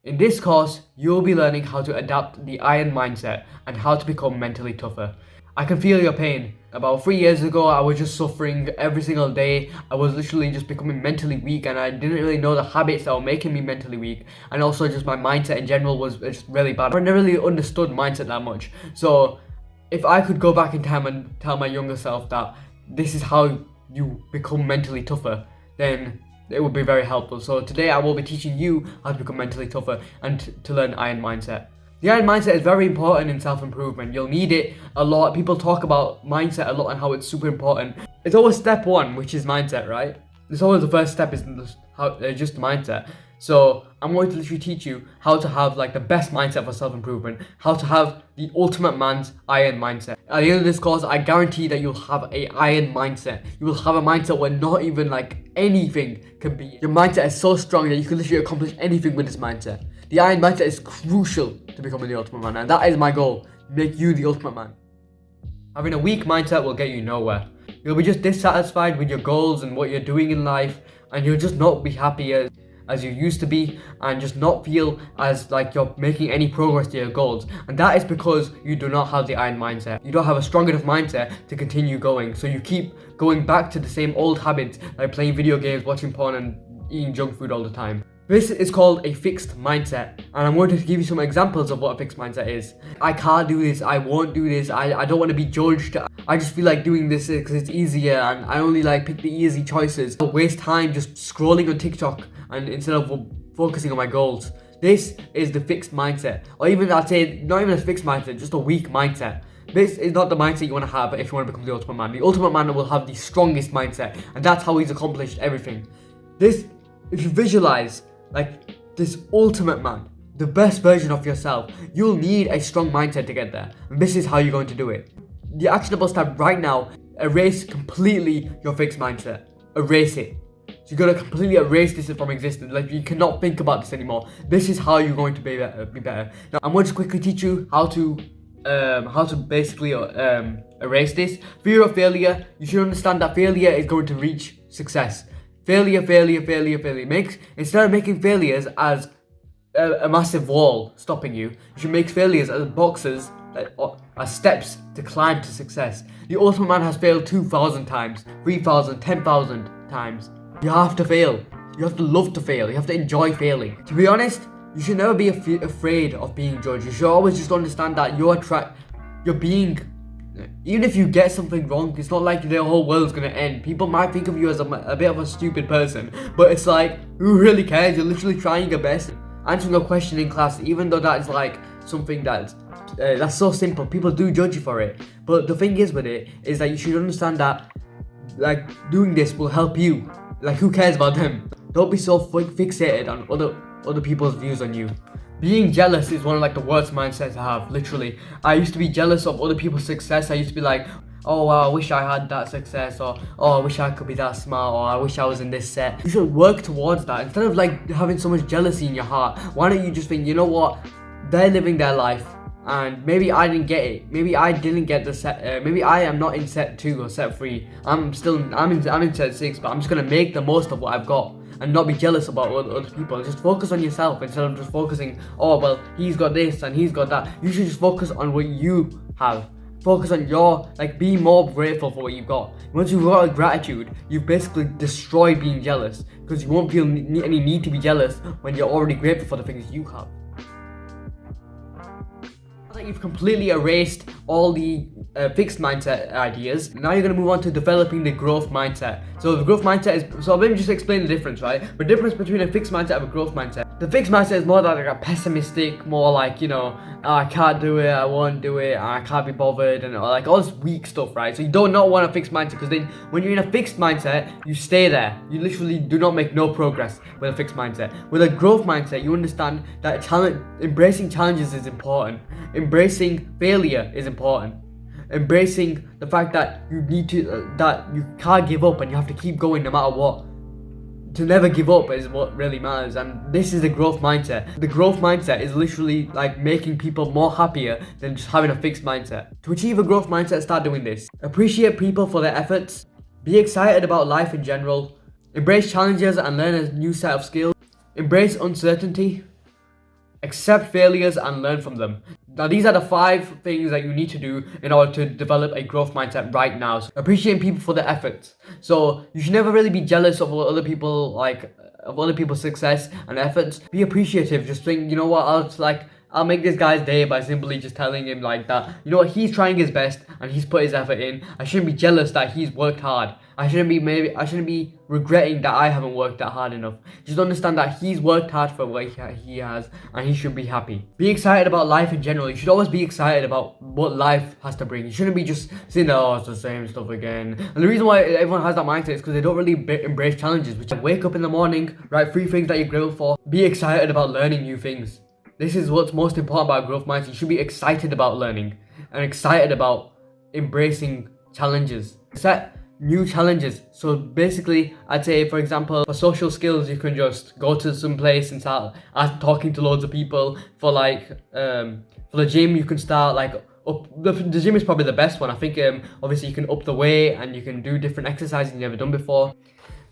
In this course, you'll be learning how to adapt the iron mindset and how to become mentally tougher. I can feel your pain. About 3 years ago, I was just suffering every single day. I was literally just becoming mentally weak, and I didn't really know the habits that were making me mentally weak. And also just my mindset in general was just really bad. I never really understood mindset that much. So if I could go back in time and tell my younger self that this is how you become mentally tougher, then it would be very helpful. So today I will be teaching you how to become mentally tougher and to learn iron mindset. The iron mindset is very important in self-improvement. You'll need it a lot. People talk about mindset a lot and how it's super important. It's always step one, which is mindset, right? It's always the first step is just mindset. So I'm going to literally teach you how to have like the best mindset for self-improvement, how to have the ultimate man's iron mindset. At the end of this course, I guarantee that you'll have a iron mindset. You will have a mindset where not even like anything can be. Your mindset is so strong that you can literally accomplish anything with this mindset. The iron mindset is crucial to becoming the ultimate man, and that is my goal, make you the ultimate man. Having a weak mindset will get you nowhere. You'll be just dissatisfied with your goals and what you're doing in life, and you'll just not be happy as you used to be, and just not feel as like you're making any progress to your goals. And that is because you do not have the iron mindset. You don't have a strong enough mindset to continue going, so you keep going back to the same old habits like playing video games, watching porn, and eating junk food all the time. This is called a fixed mindset, and I'm going to give you some examples of what a fixed mindset is. I can't do this, I won't do this, I don't want to be judged, I just feel like doing this because it's easier, and I only like pick the easy choices. I waste time just scrolling on TikTok and instead of focusing on my goals. This is the fixed mindset, or even I'd say not even a fixed mindset, just a weak mindset. This is not the mindset you want to have if you want to become the ultimate man. The ultimate man will have the strongest mindset, and that's how he's accomplished everything. If you visualize like this ultimate man, the best version of yourself, you'll need a strong mindset to get there. And this is how you're going to do it. The actionable step right now, erase completely your fixed mindset. Erase it. So you're going to completely erase this from existence. Like you cannot think about this anymore. This is how you're going to be better. Now I'm going to quickly teach you how to basically erase this. Fear of failure. You should understand that failure is going to reach success. Failure. Instead of making failures as a massive wall stopping you, you should make failures as boxes, as steps to climb to success. The ultimate man has failed 2,000 times, 3,000, 10,000 times. You have to fail. You have to love to fail. You have to enjoy failing. To be honest, you should never be afraid of being judged. You should always just understand that you're being. Even if you get something wrong, it's not like the whole world's gonna end. People might think of you as a bit of a stupid person, but it's like, who really cares? You're literally trying your best, answering a question in class, even though that is like something that's so simple. People do judge you for it, but the thing is with it is that you should understand that like doing this will help you. Like who cares about them? Don't be so fixated on other people's views on you. Being jealous is one of like the worst mindsets to have, literally. I used to be jealous of other people's success. I used to be like, oh wow, I wish I had that success, or oh, I wish I could be that smart, or I wish I was in this set. You should work towards that. Instead of like having so much jealousy in your heart, why don't you just think, you know what, they're living their life, and maybe I didn't get it. Maybe I didn't get the set. Maybe I am not in set 2 or set 3. I'm in set 6, but I'm just gonna make the most of what I've got and not be jealous about other people. Just focus on yourself instead of just focusing, oh well, he's got this and he's got that. You should just focus on what you have. Focus on be more grateful for what you've got. Once you've got gratitude, you've basically destroyed being jealous, because you won't feel any need to be jealous when you're already grateful for the things you have. That you've completely erased all the fixed mindset ideas, now you're going to move on to developing the growth mindset. So the growth mindset is, so let me just explain the difference, right? The difference between a fixed mindset and a growth mindset. The fixed mindset is more like a pessimistic, more like, you know, oh, I can't do it, I won't do it, I can't be bothered, and like all this weak stuff, right? So you do not want a fixed mindset, because then when you're in a fixed mindset, you stay there. You literally do not make no progress with a fixed mindset. With a growth mindset, you understand that embracing challenges is important. Embracing failure is important. Embracing the fact that that you can't give up and you have to keep going no matter what. To never give up is what really matters, and this is the growth mindset. The growth mindset is literally like making people more happier than just having a fixed mindset. To achieve a growth mindset, start doing this. Appreciate people for their efforts. Be excited about life in general. Embrace challenges and learn a new set of skills. Embrace uncertainty. Accept failures and learn from them. Now, these are the 5 things that you need to do in order to develop a growth mindset right now. So, appreciating people for their efforts. So, you should never really be jealous of what other people of other people's success and efforts. Be appreciative. Just think, you know what, I'll make this guy's day by simply just telling him like that, you know what, he's trying his best and he's put his effort in. I shouldn't be jealous that he's worked hard. I shouldn't be regretting that I haven't worked that hard enough. Just understand that he's worked hard for what he has, and he should be happy. Be excited about life in general. You should always be excited about what life has to bring. You shouldn't be just saying, oh, it's the same stuff again. And the reason why everyone has that mindset is because they don't really embrace challenges. Which wake up in the morning, write 3 things that you're grateful for. Be excited about learning new things. This is what's most important about growth mindset. You should be excited about learning and excited about embracing challenges. Set new challenges. So basically, I'd say, for example, for social skills, you can just go to some place and start talking to loads of people. For the gym, you can start the gym is probably the best one. I think obviously you can up the weight and you can do different exercises you've never done before.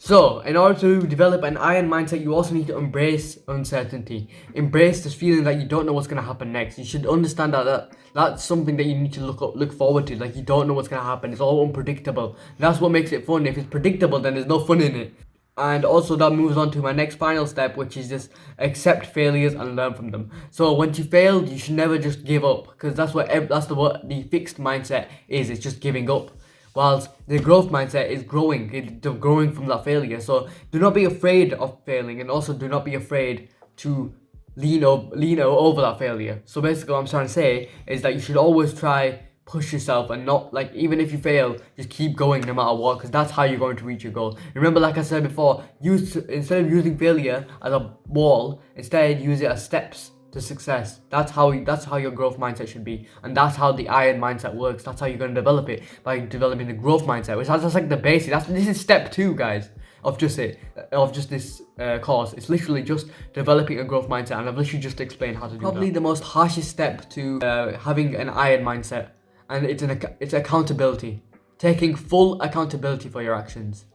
So, in order to develop an iron mindset, you also need to embrace uncertainty. Embrace this feeling that you don't know what's going to happen next. You should understand that that's something that you need to look forward to. Like, you don't know what's going to happen. It's all unpredictable. That's what makes it fun. If it's predictable, then there's no fun in it. And also that moves on to my next final step, which is just accept failures and learn from them. So once you failed, you should never just give up, because that's what the fixed mindset is. It's just giving up. Whilst the growth mindset is growing. It's growing from that failure. So do not be afraid of failing, and also do not be afraid to lean over that failure. So basically what I'm trying to say is that you should always try push yourself, and not even if you fail, just keep going no matter what, because that's how you're going to reach your goal. Remember, like I said before, instead of using failure as a wall, instead use it as steps to success. That's how your growth mindset should be, and that's how the iron mindset works. That's how you're going to develop it, by developing the growth mindset, which that's like the basic. This is step 2, guys, of just this course. It's literally just developing a growth mindset, and I've literally just explained how to do that. Probably the most harshest step to having an iron mindset, and it's accountability. Taking full accountability for your actions.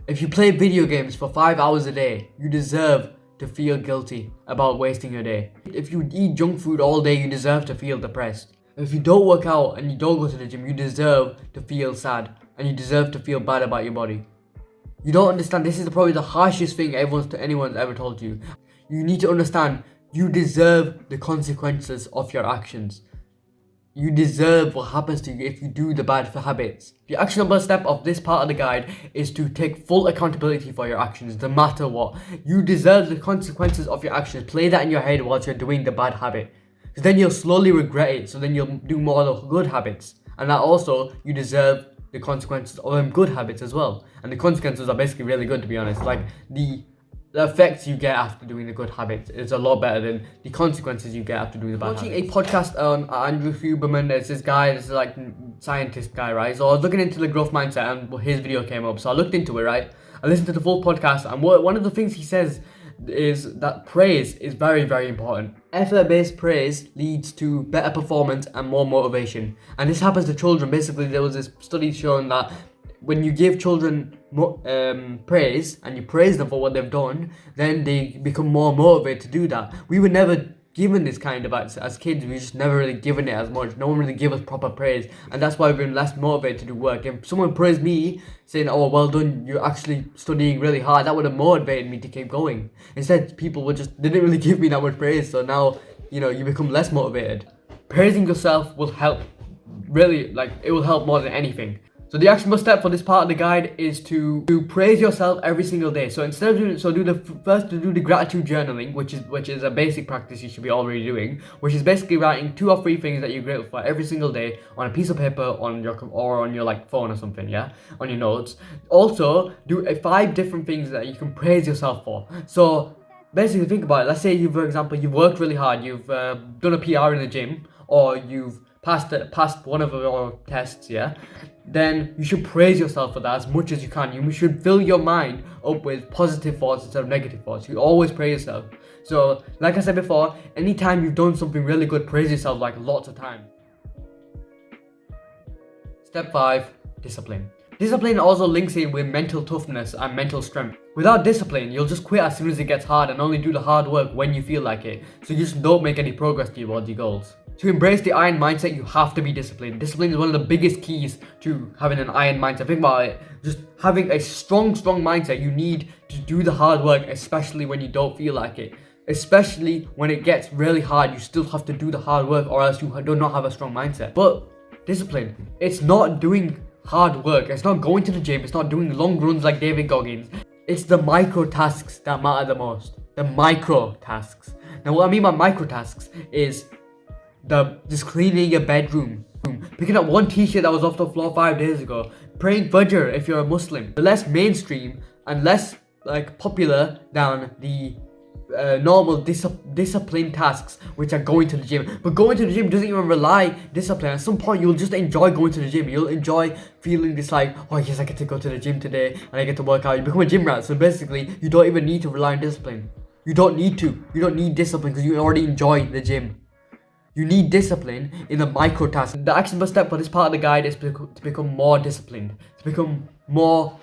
If you play video games for 5 hours a day, you deserve to feel guilty about wasting your day. If you eat junk food all day, you deserve to feel depressed. If you don't work out and you don't go to the gym, you deserve to feel sad, and you deserve to feel bad about your body. You don't understand. This is probably the harshest thing anyone's ever told you. You need to understand, you deserve the consequences of your actions. You deserve what happens to you if you do the bad habits. The actionable step of this part of the guide is to take full accountability for your actions, no matter what. You deserve the consequences of your actions. Play that in your head whilst you're doing the bad habit, because then you'll slowly regret it. So then you'll do more of the good habits, and that also you deserve the consequences of them good habits as well. And the consequences are basically really good, to be honest. Like the effects you get after doing the good habits is a lot better than the consequences you get after doing the bad habits. Watching a podcast on Andrew Huberman, there's this guy, this is like scientist guy, right? So I was looking into the growth mindset, and his video came up. So I looked into it, right? I listened to the full podcast, and one of the things he says is that praise is very, very important. Effort-based praise leads to better performance and more motivation. And this happens to children. Basically, there was this study showing that when you give children praise, and you praise them for what they've done, then they become more motivated to do that. We were never given this kind of as kids. We just never really given it as much. No one really gave us proper praise, and that's why we've been less motivated to do work. If someone praised me saying, "Oh, well done, you're actually studying really hard," that would have motivated me to keep going. Instead, people didn't really give me that much praise, so now you become less motivated. Praising yourself will help. Really, it will help more than anything. So the actionable step for this part of the guide is to praise yourself every single day. So instead of do the gratitude journaling, which is a basic practice you should be already doing, which is basically writing 2 or 3 things that you're grateful for every single day on a piece of paper, on your phone or something, yeah, on your notes. Also, do 5 different things that you can praise yourself for. So basically, think about it. Let's say for example, you've worked really hard, you've done a PR in the gym, or you've passed one of your tests, yeah. Then you should praise yourself for that as much as you can. You should fill your mind up with positive thoughts instead of negative thoughts. You always praise yourself. So, like I said before, anytime you've done something really good, praise yourself lots of times. Step 5, discipline. Discipline also links in with mental toughness and mental strength. Without discipline, you'll just quit as soon as it gets hard and only do the hard work when you feel like it, so you just don't make any progress towards your goals. To embrace the iron mindset, you have to be disciplined. Discipline is one of the biggest keys to having an iron mindset. Think about it. Just having a strong mindset, you need to do the hard work, especially when you don't feel like it. Especially when it gets really hard, you still have to do the hard work, or else you do not have a strong mindset. But discipline, it's not doing hard work. It's not going to the gym. It's not doing long runs like David Goggins. It's the micro tasks that matter the most. The micro tasks. Now, what I mean by micro tasks is just cleaning your bedroom, picking up one t-shirt that was off the floor 5 days ago, praying Fajr if you're a Muslim. The less mainstream and less popular than the normal discipline tasks, which are going to the gym. But going to the gym doesn't even rely discipline. At some point, you'll just enjoy going to the gym. You'll enjoy feeling this oh yes, I get to go to the gym today and I get to work out. You become a gym rat. So basically, you don't even need to rely on discipline. You don't need to. You don't need discipline because you already enjoy the gym. You need discipline in the micro tasks. The actionable step for this part of the guide is to become more disciplined, to become more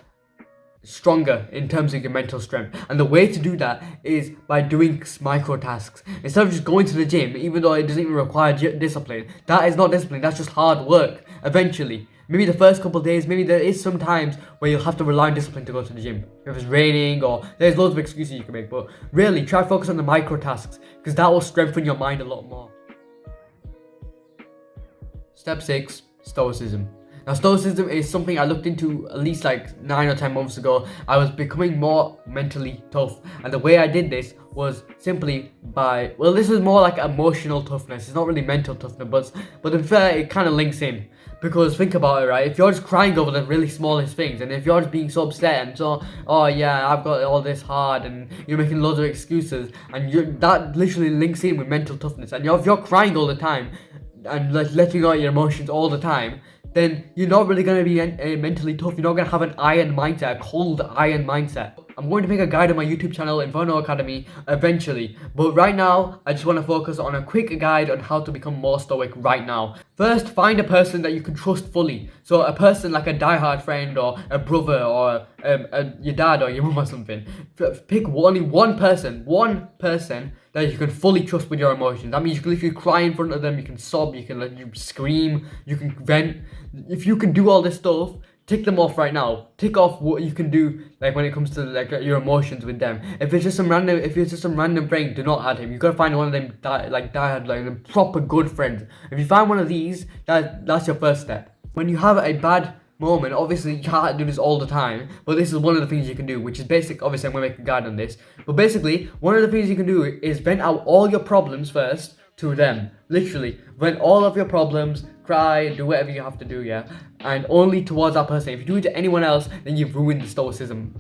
stronger in terms of your mental strength. And the way to do that is by doing micro tasks. Instead of just going to the gym, even though it doesn't even require discipline, that is not discipline, that's just hard work. Eventually, maybe the first couple of days, maybe there is some times where you'll have to rely on discipline to go to the gym. If it's raining, or there's loads of excuses you can make, but really try to focus on the micro tasks, because that will strengthen your mind a lot more. Step 6, Stoicism. Now, Stoicism is something I looked into at least 9 or 10 months ago. I was becoming more mentally tough, and the way I did this was simply by, this was more like emotional toughness. It's not really mental toughness, but in fact, it kind of links in. Because think about it, right? If you're just crying over the really smallest things, and if you're just being so upset and so, oh yeah, I've got all this hard, and you're making loads of excuses, and that literally links in with mental toughness. And if you're crying all the time, and letting out your emotions all the time, then you're not really going to be mentally tough. You're not going to have an iron mindset, a cold iron mindset. I'm going to make a guide on my YouTube channel, Inferno Academy, eventually. But right now, I just want to focus on a quick guide on how to become more stoic right now. First, find a person that you can trust fully. So a person like a diehard friend, or a brother, or your dad or your mum or something. Pick only one person that you can fully trust with your emotions. That means you can literally cry in front of them, you can sob, you can scream, you can vent. If you can do all this stuff, tick them off right now. Tick off what you can do, when it comes to your emotions with them. If it's just some random friend, do not add him. You gotta find one of them diehard, proper good friends. If you find one of these, that's your first step. When you have a bad moment, obviously you can't do this all the time, but this is one of the things you can do, which is basic. Obviously I'm gonna make a guide on this, but basically one of the things you can do is vent out all your problems first to them. Literally vent all of your problems, cry, do whatever you have to do, yeah, and only towards that person. If you do it to anyone else, then you've ruined the Stoicism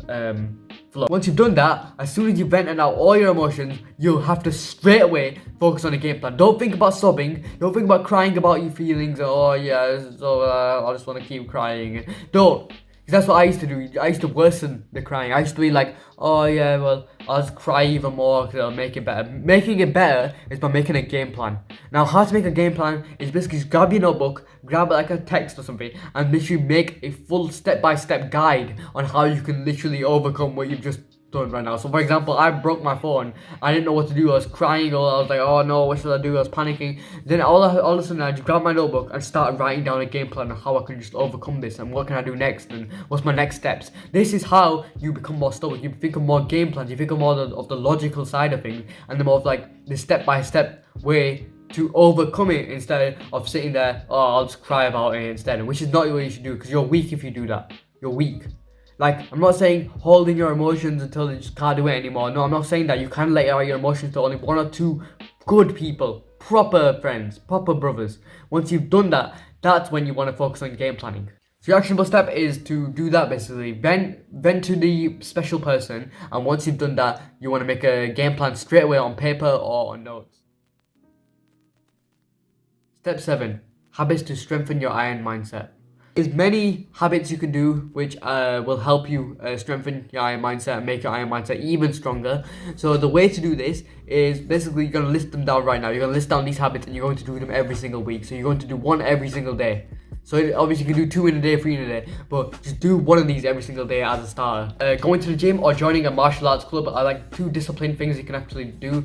flow. Once you've done that, as soon as you've vented out all your emotions, you'll have to straight away focus on a game plan. Don't think about sobbing, don't think about crying about your feelings, oh yeah, so I just want to keep crying. Don't. Because that's what I used to do. I used to worsen the crying. I used to be like, oh yeah, well, I'll just cry even more because I'll make it better. Making it better is by making a game plan. Now, how to make a game plan is basically just grab your notebook, grab a text or something, and literally make a full step-by-step guide on how you can literally overcome what you've just done right now. So for example, I broke my phone. I didn't know what to do. I was crying, or I was like, oh no, what should I do? I was panicking. Then all of a sudden I just grabbed my notebook and started writing down a game plan on how I can just overcome this, and what can I do next, and what's my next steps. This is how you become more stoic. You think of more game plans, you think of more of the logical side of things, and the more of the step-by-step way to overcome it, instead of sitting there, oh, I'll just cry about it instead, which is not what you should do, because you're weak if you do that. You're weak. I'm not saying holding your emotions until you just can't do it anymore. No, I'm not saying that. You can let out your emotions to only 1 or 2 good people, proper friends, proper brothers. Once you've done that, that's when you want to focus on game planning. So your actionable step is to do that basically. Vent to the special person, and once you've done that, you want to make a game plan straight away on paper or on notes. Step 7. Habits to strengthen your iron mindset. There's many habits you can do which will help you strengthen your iron mindset and make your iron mindset even stronger. So the way to do this is basically you're going to list them down right now. You're going to list down these habits and you're going to do them every single week. So you're going to do one every single day. So obviously you can do 2 in a day, 3 in a day, but just do one of these every single day as a starter. Going to the gym or joining a martial arts club are like 2 disciplined things you can actually do.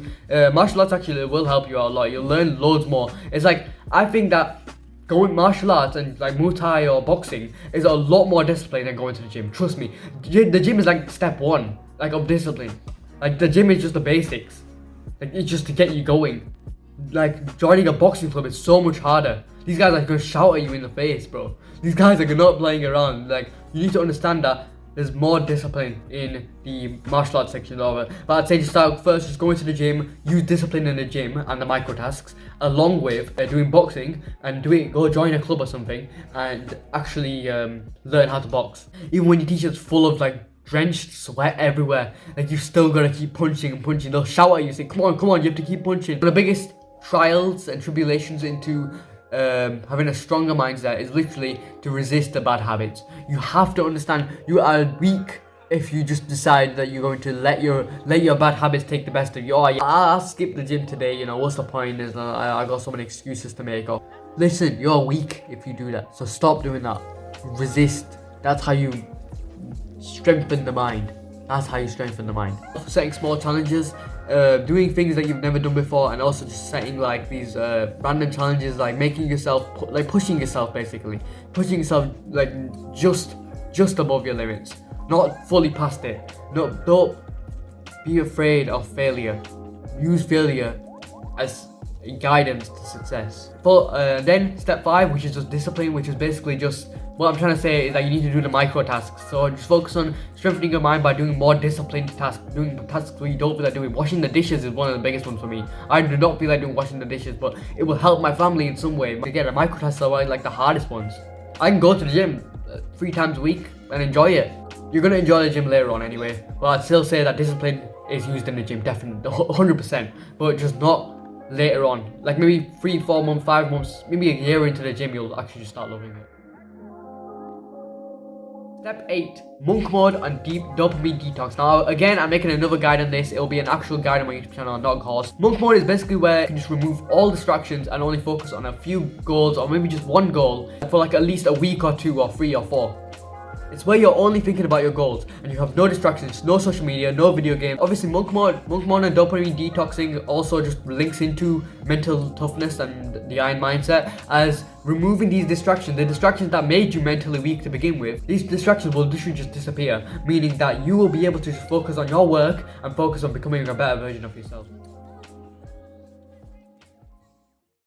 Martial arts actually will help you out a lot. You'll learn loads more. It's like, I think that going martial arts and like Muay Thai or boxing is a lot more discipline than going to the gym. Trust me, the gym is like step 1, like of discipline. Like the gym is just the basics. Like it's just to get you going. Like joining a boxing club is so much harder. These guys are gonna shout at you in the face, bro. These guys are not playing around. Like you need to understand that there's more discipline in the martial arts section of it. But I'd say just start first, just going to the gym, use discipline in the gym and the micro tasks, along with doing boxing and go join a club or something and actually learn how to box. Even when your teacher's full of like drenched sweat everywhere, like you still gotta keep punching and punching. They'll shout at you, say, come on, you have to keep punching. But the biggest trials and tribulations into having a stronger mindset is literally to resist the bad habits. You have to understand you are weak if you just decide that you're going to let your bad habits take the best of you. Oh yeah, I'll skip the gym today, you know, what's the point, is I got so many excuses to make up. Listen, you're weak if you do that, so stop doing that. Resist. That's how you strengthen the mind. Setting small challenges, doing things that you've never done before, and also just setting like these random challenges, like making yourself pushing yourself, basically pushing yourself like just above your limits, not fully past it. Don't be afraid of failure. Use failure as guidance to success. But then step 5, which is just discipline, which is basically just what I'm trying to say is that you need to do the micro tasks. So just focus on strengthening your mind by doing more disciplined tasks, doing tasks where you don't feel like doing. Washing the dishes is one of the biggest ones for me. I do not feel like doing washing the dishes, but it will help my family in some way. Again, the micro tasks are like the hardest ones. I can go to the gym 3 times a week and enjoy it. You're gonna enjoy the gym later on anyway, but I'd still say that discipline is used in the gym, definitely 100%, but just not later on. Like maybe 3, 4 months, 5 months, maybe a year into the gym, you'll actually just start loving it. Step 8, monk mode and deep dopamine detox. Now again, I'm making another guide on this. It'll be an actual guide on my YouTube channel, not a course. Monk mode is basically where you can just remove all distractions and only focus on a few goals, or maybe just one goal for like at least a week or 2 or 3 or 4. It's where you're only thinking about your goals and you have no distractions, no social media, no video games. Obviously monk mode and dopamine detoxing also just links into mental toughness and the iron mindset, as removing these distractions, the distractions that made you mentally weak to begin with, these distractions will literally just disappear, meaning that you will be able to just focus on your work and focus on becoming a better version of yourself.